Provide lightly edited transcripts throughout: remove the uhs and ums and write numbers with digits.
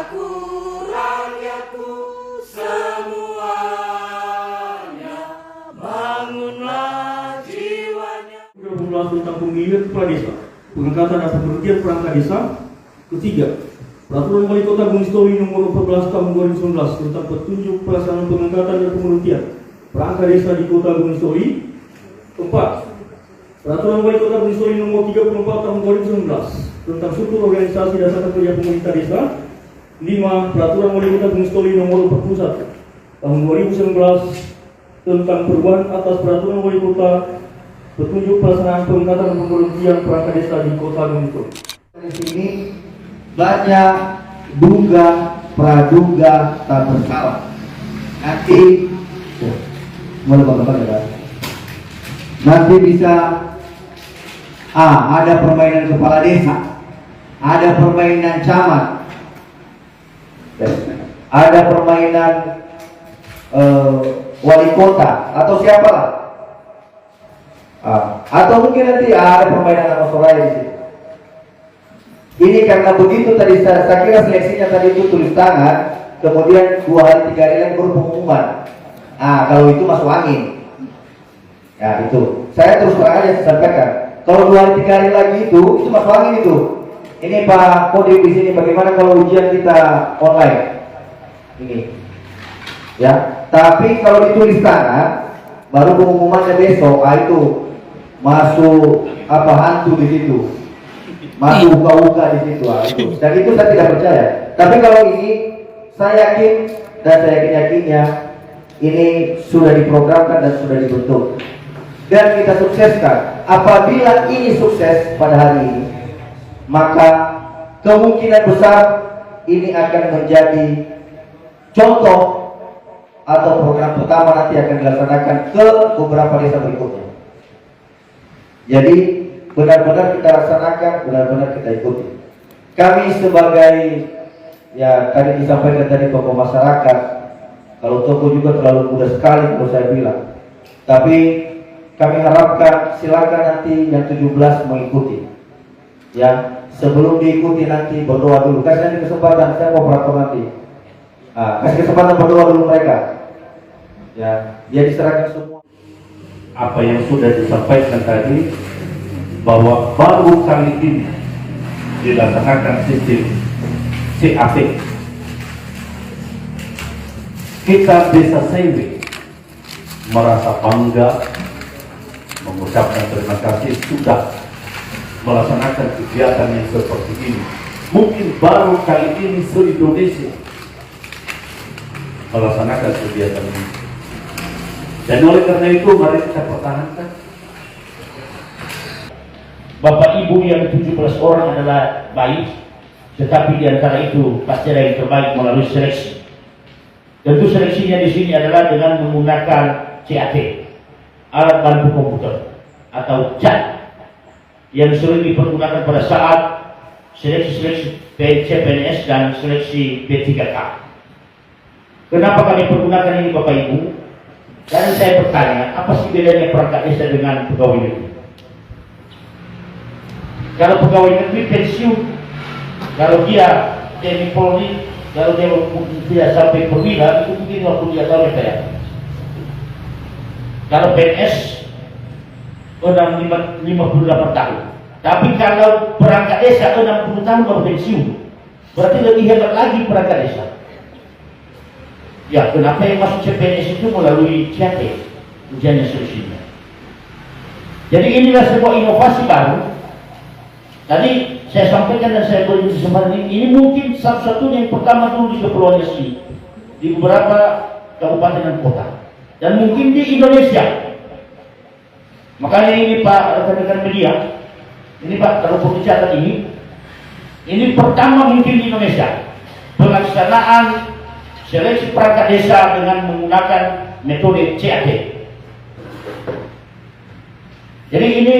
Aku rakyatku semuanya, bangunlah jiwanya. 13 tentang pemilihan kepala desa, pengangkatan dan pemberhentian perangkat desa. Ketiga, Peraturan Wali Kota Gunung Sitowi Nomor 14 Tahun 2019 tentang petunjuk pelaksanaan pengangkatan dan pemberhentian perangkat desa di Kota Gunung Sitowi. Keempat, Peraturan Wali Kota Gunung Sitowi Nomor 34 Tahun 2019 tentang struktur organisasi dan tata kerja pemerintah desa. 5. Peraturan Wali Kota Gunung Sitowi Nomor 41 Tahun 2019 tentang perubahan atas Peraturan Wali Kota petunjuk pelaksanaan pengangkatan dan pemberhentian perangkat desa di Kota Gunung Sitowi. Di sini banyak duga praduga tak bersalah. Nanti nanti bisa ada permainan kepala desa, ada permainan camat, ada permainan wali kota atau siapalah, atau mungkin nanti ada permainan nama Soraya di sini. Ini karena begitu tadi saya kira seleksinya tadi itu tulis tangan, kemudian 2 hari 3 hari lagi baru pengumuman. Kalau itu masuk angin. Ya itu. Saya terus terang aja sampaikan. Kalau 2 hari 3 hari lagi itu masuk angin itu. Ini Pak Kodim di sini bagaimana kalau ujian kita online? Ini. Ya. Tapi kalau ditulis tangan, baru pengumumannya besok. Itu masuk hantu di situ. Masuk buka-buka di situ, dan itu saya tidak percaya. Tapi kalau ini saya yakin dan saya yakinnya ini sudah diprogramkan dan sudah dibentuk dan kita sukseskan. Apabila ini sukses pada hari ini, maka kemungkinan besar ini akan menjadi contoh atau program pertama nanti akan dilaksanakan ke beberapa desa berikutnya. Jadi benar-benar kita laksanakan, benar-benar kita ikuti. Kami sebagai, ya tadi disampaikan dari tokoh masyarakat, kalau tokoh juga terlalu mudah sekali kalau saya bilang. Tapi kami harapkan silakan nanti yang 17 mengikuti. Ya, sebelum diikuti nanti berdoa dulu. Kasih nanti kesempatan, saya mau praktek nanti. Kasih kesempatan berdoa dulu mereka. Ya, dia diserahkan semua. Apa yang sudah disampaikan tadi, bahwa baru kali ini dilaksanakan sistem CAP. Kita Desa Sewe merasa bangga mengucapkan terima kasih sudah melaksanakan kegiatan yang seperti ini. Mungkin baru kali ini se-Indonesia melaksanakan kegiatan ini. Dan oleh karena itu mari kita pertahankan. Bapak Ibu yang 17 orang adalah baik, tetapi di antara itu pasti ada yang terbaik melalui seleksi. Tentu seleksinya di sini adalah dengan menggunakan CAT, alat bantu komputer atau CAT, yang sering dipergunakan pada saat seleksi CPNS dan seleksi P3K. Kenapa kami pergunakan ini Bapak Ibu? Karena saya bertanya, apa sih bedanya perangkat desa dengan pegawai negeri? Kalau pegawai negeri pensiun, kalau dia TNI Polri, kalau dia tidak sampai perwira, itu mungkin 50 tahun ya. Kalau PNS, 58 tahun. Tapi kalau perangkat desa 60 tahun baru pensiun, berarti lebih hebat lagi perangkat desa. Ya, kenapa yang masuk CPNS itu melalui CAT, ujiannya seleksinya. Jadi inilah sebuah inovasi baru. Tadi saya sampaikan dan saya beri kesempatan ini mungkin satu-satunya yang pertama dulu di Kepulauan Riau, di beberapa kabupaten dan kota, dan mungkin di Indonesia. Makanya ini Pak rekan-rekan media, ini Pak kalau pembicaraan ini pertama mungkin di Indonesia pelaksanaan seleksi perangkat desa dengan menggunakan metode CAT. Jadi ini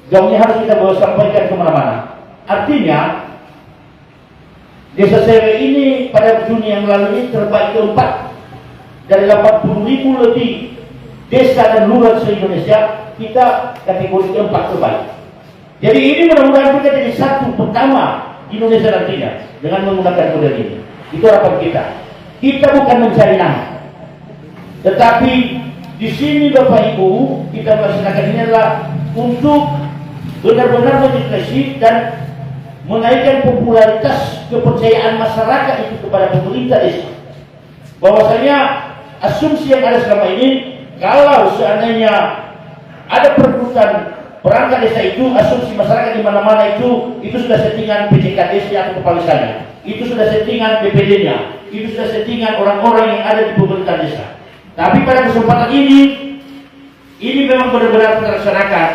jauhnya harus kita bawa sampaikan kemana-mana. Artinya Desa Sewe ini pada Juni yang lalu ini terbaik keempat dari 80.000 lebih desa dan lurah se-Indonesia, kita kategori keempat terbaik. Jadi ini mudah-mudahan kita jadi satu pertama Indonesia nantinya dengan menggunakan model ini. Itu harapan kita. Kita bukan mencari nama, tetapi di sini Bapak Ibu kita melaksanakan ini adalah untuk benar-benar mendeteksi dan menaikkan popularitas kepercayaan masyarakat itu kepada pemerintah desa. Bahwasanya asumsi yang ada selama ini, kalau seandainya ada perebutan perangkat desa itu, asumsi masyarakat di mana-mana itu sudah settingan PJKDS atau kepala desanya, itu sudah settingan BPD-nya, itu sudah settingan orang-orang yang ada di pemerintahan desa. Tapi pada kesempatan ini memang benar-benar terlaksanakan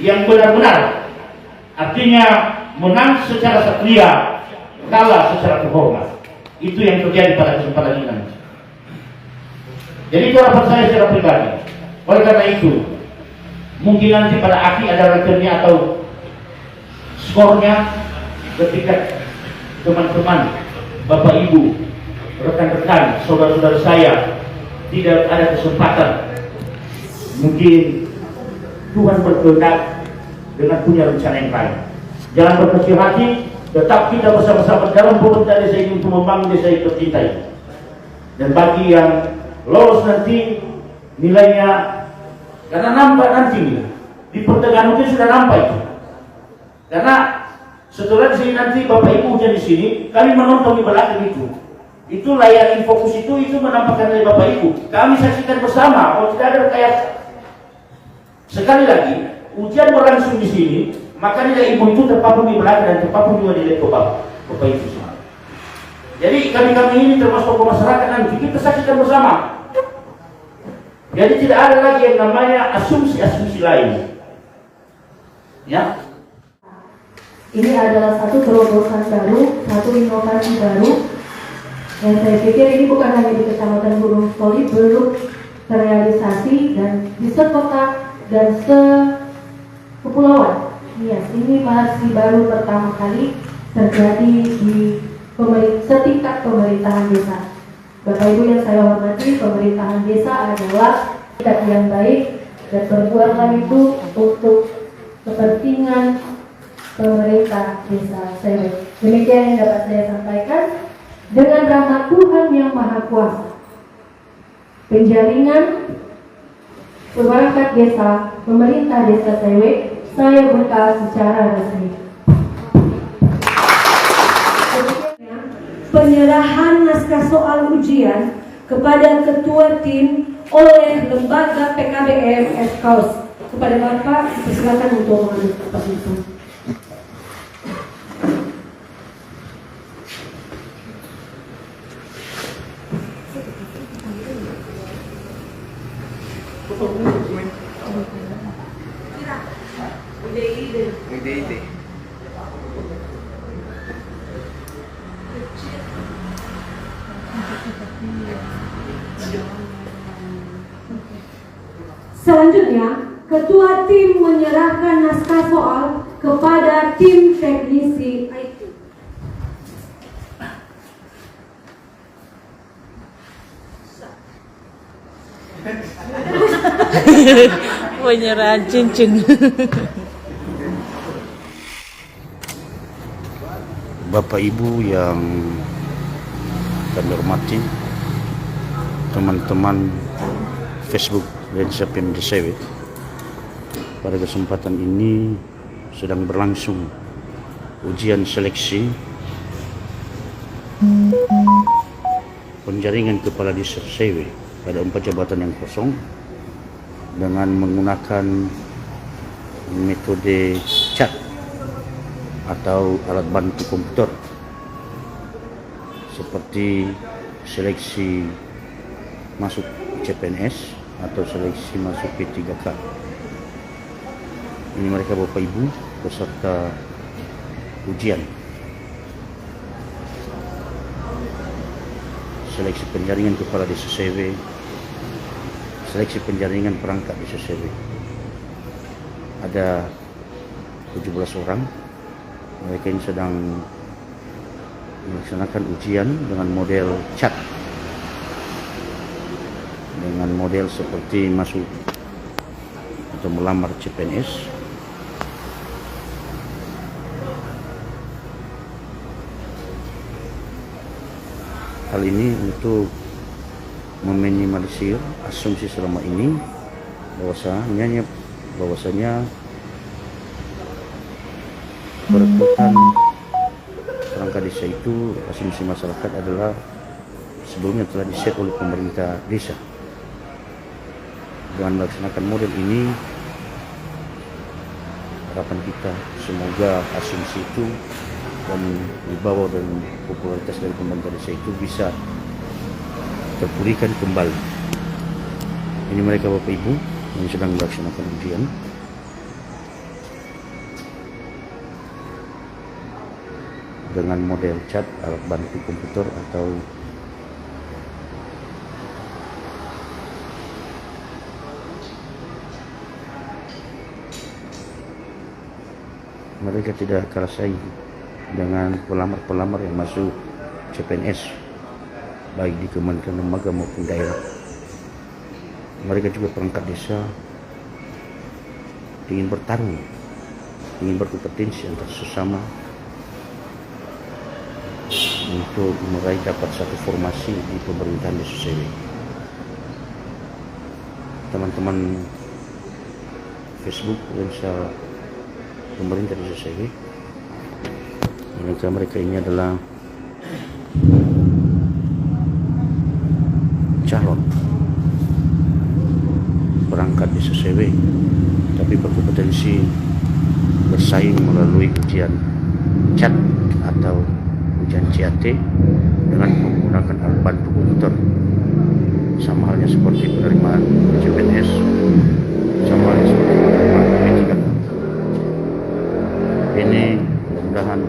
yang benar-benar, artinya menang secara satria, kalah secara terhormat. Itu yang terjadi pada kesempatan ini nanti. Jadi itu harapan saya secara pribadi. Oleh karena itu, mungkin nanti pada akhir ada rekennya atau skornya ketika teman-teman, Bapak Ibu, rekan-rekan, saudara-saudara saya tidak ada kesempatan. Mungkin Tuhan berkehendak dengan punya rencana yang lain. Jangan berkecil hati, tetap kita bersama-sama dalam pemerintah desa ini untuk membangun desa yang tercinta ini. Dan bagi yang lolos nanti nilainya, karena nampak nanti di pertengahan mungkin sudah nampak itu. Karena setelah di sini nanti Bapak Ibu ujian di sini, kami menonton di belakang itu. Itu layar infokus itu menampakkan dari Bapak Ibu. Kami saksikan bersama. Kalau tidak ada rekayasa. Sekali lagi, ujian berlangsung di sini, maka nilai Ibu itu terpapun di belakang dan terpapun juga di laptop Bapak Ibu semua. Jadi kami ini termasuk masyarakat nanti kita saksikan bersama. Jadi tidak ada lagi yang namanya asumsi-asumsi lain. Ya. Ini adalah satu terobosan baru, satu inovasi baru yang saya pikir ini bukan hanya di Kecamatan Gunung Poli belum terrealisasi dan di sekota dan sekepulauan. Yes, ini masih baru pertama kali terjadi di setingkat pemerintahan desa. Bapak Ibu yang saya hormati, pemerintahan desa adalah sikap yang baik dan perbuatan itu untuk kepentingan pemerintah desa Sewe. Demikian yang dapat saya sampaikan. Dengan rahmat Tuhan yang Maha Kuasa, penjaringan perangkat desa, pemerintah desa Sewe, saya buka secara resmi. Penyerahan naskah soal ujian kepada ketua tim oleh lembaga PKBM Eskaus. Kepada Bapak, silakan untuk mengambil keputusan. Selanjutnya, ketua tim menyerahkan naskah soal kepada tim teknisi IT. Penyerahan cincin. Bapak Ibu yang kami hormati, teman-teman Facebook Lensa Pemda Sewe, pada kesempatan ini sedang berlangsung ujian seleksi penjaringan kepala desa Sewe pada 4 jabatan yang kosong dengan menggunakan metode chat atau alat bantu komputer seperti seleksi masuk CPNS atau seleksi masuk P3K. Ini mereka Bapak Ibu peserta ujian seleksi penjaringan kepala desa Sewe, seleksi penjaringan perangkat desa Sewe. Ada 17 orang. Mereka ini sedang melaksanakan ujian dengan model chat, dengan model seperti masuk atau melamar CPNS. hal ini untuk meminimalisir asumsi selama ini bahwasanya perekrutan perangkat desa itu, asumsi masyarakat adalah sebelumnya telah di-set oleh pemerintah desa. Dengan melaksanakan model ini, harapan kita semoga asumsi itu dan wibawa dan popularitas dari pemerintah desa itu bisa terpulihkan kembali. Ini mereka Bapak Ibu yang sedang melaksanakan ujian. Dengan model chat, alat bantu komputer atau mereka tidak kalah saing dengan pelamar-pelamar yang masuk CPNS baik di kementerian lembaga maupun daerah. Mereka juga perangkat desa ingin bertarung, ingin berkompetensi antar sesama untuk meraih dapat satu formasi di pemerintahan desa Sewe. Teman-teman Facebook lensa pemerintah desa Sewe, mereka ini adalah calon perangkat desa Sewe, tapi berkompetensi bersaing melalui ujian CAT atau ujian CAT dengan menggunakan alat bantu komputer, sama halnya seperti penerimaan CPNS, sama halnya seperti penerimaan P3K. Ini mudah-mudahan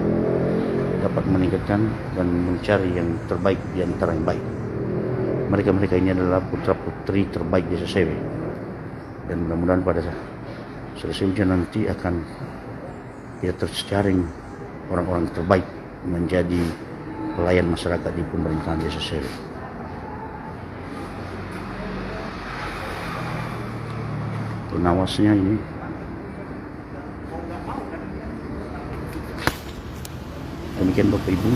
dapat meningkatkan dan mencari yang terbaik di antara yang baik. Mereka ini adalah putra-putri terbaik desa Sewe, dan mudah-mudahan pada selesai ujian nanti akan kita terjaring orang-orang terbaik menjadi pelayan masyarakat di pemerintahan desa Sewe. Penawasnya ini demikian Bapak Ibu.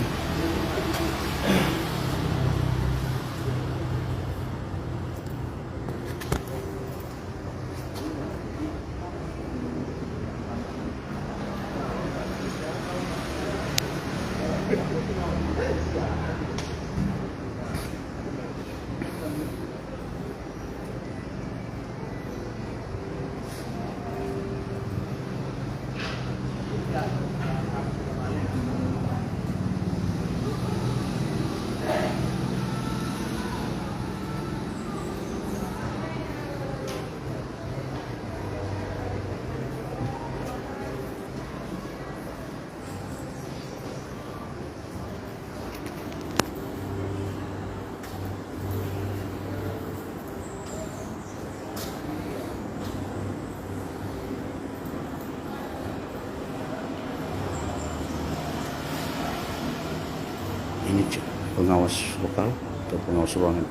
Ini pengawas lokal atau pengawas ruangan.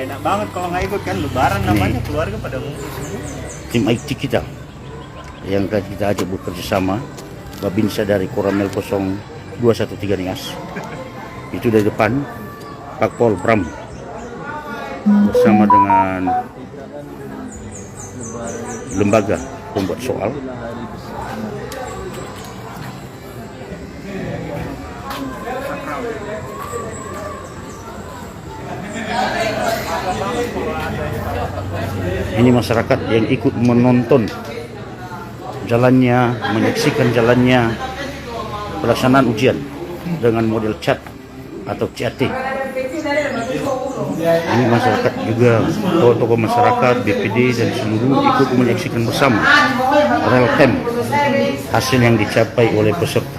Enak banget kalau nggak ikut kan, lebaran namanya, keluarga pada ngumpul semua. Tim IT kita yang kita ajak bekerja sama, Babinsa dari Koramel 0213 Nias, itu dari depan Pak Pol Pram bersama dengan lembaga pembuat soal. Ini masyarakat yang ikut menonton jalannya, menyaksikan jalannya pelaksanaan ujian dengan model chat atau CAT. Ini masyarakat juga, tokoh-tokoh masyarakat, BPD dan seluruh ikut menyaksikan bersama real time hasil yang dicapai oleh peserta.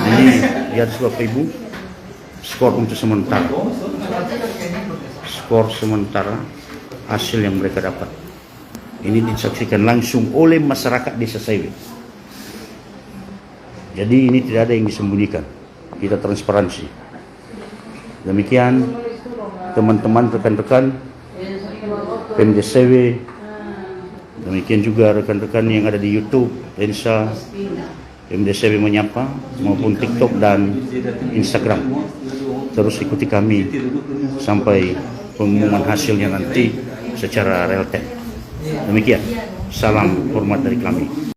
Ini lihat Bapak Ibu, skor untuk sementara. Skor sementara hasil yang mereka dapat. Ini disaksikan langsung oleh masyarakat Desa Sewe. Jadi ini tidak ada yang disembunyikan. Kita transparansi. Demikian teman-teman, rekan-rekan Pemda Sewe, demikian juga rekan-rekan yang ada di YouTube, Lensa, Pemda Sewe Menyapa, maupun TikTok dan Instagram. Terus ikuti kami sampai pengumuman hasilnya nanti secara real time. Demikian, salam hormat dari kami.